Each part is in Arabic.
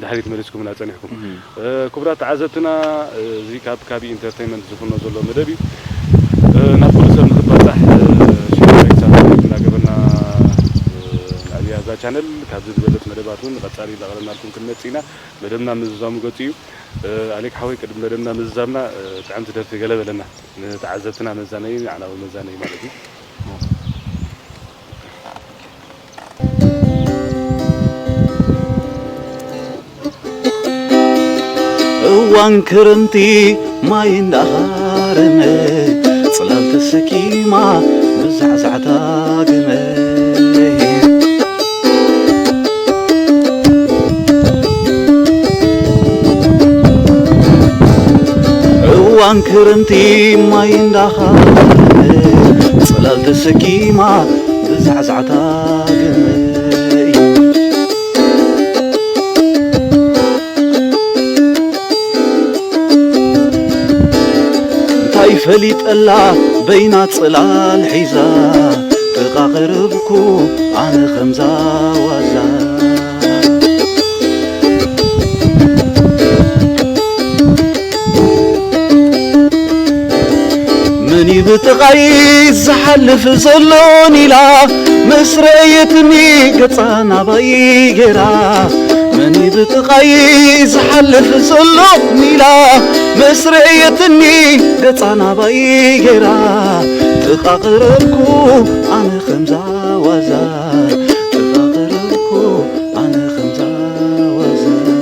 دحريت ملسكم ناصنيحكم كبرات عزتنا زي كابي انترتينمنت زكونو زلو مدبي نقول سم نخبطح شيء ناقبنا على هذا channel كابز بلت مدباتون قصاري لغلنا لكم كنمصينا مدبنا مزام غطيو عليك حوي قدم مدبنا مزامنا طعم تدرت غلبلنا تعزتنا مزاني على مزاني مالتي وانكرمتي ما يندهارم صلال تسكيما بزعزعتا قمي وانكرمتي ما يندهارم صلال تسكيما بزعزعتا قمي فليت الله بينات صلال حيزا تقاقربكو أنا خمزة وزا مني بتغيز حلف زلوني لا مسريتني قطانا بيجرا مني بتغيز حلف زلوني لا مسريتني قطانا بيجرا تقاقربكو أنا خمزة وزار تقاقربكو أنا خمزة وزار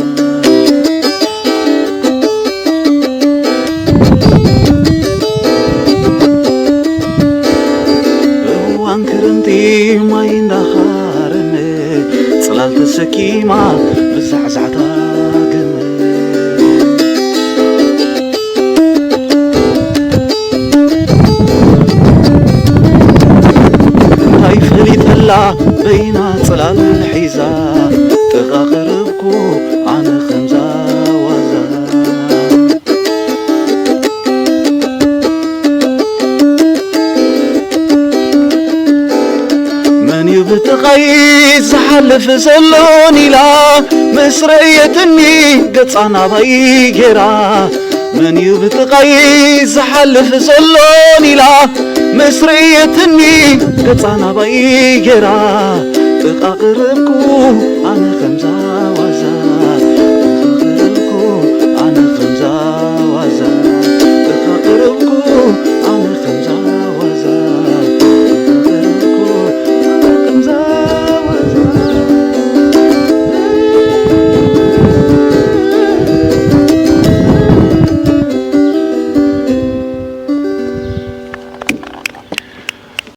وانكرنتي ما يندخارني صلال تسكيما بزعزعتا بين صلال الحيزة تقاقربكو عن خمزة وزا من يبتغيز حلف زلوني لا مسريتني قطعنا بيجرا من يبتغيز حلف زلوني لا مسريتني قطعنا بيجرا تقاقربكو أنا خمزة وزا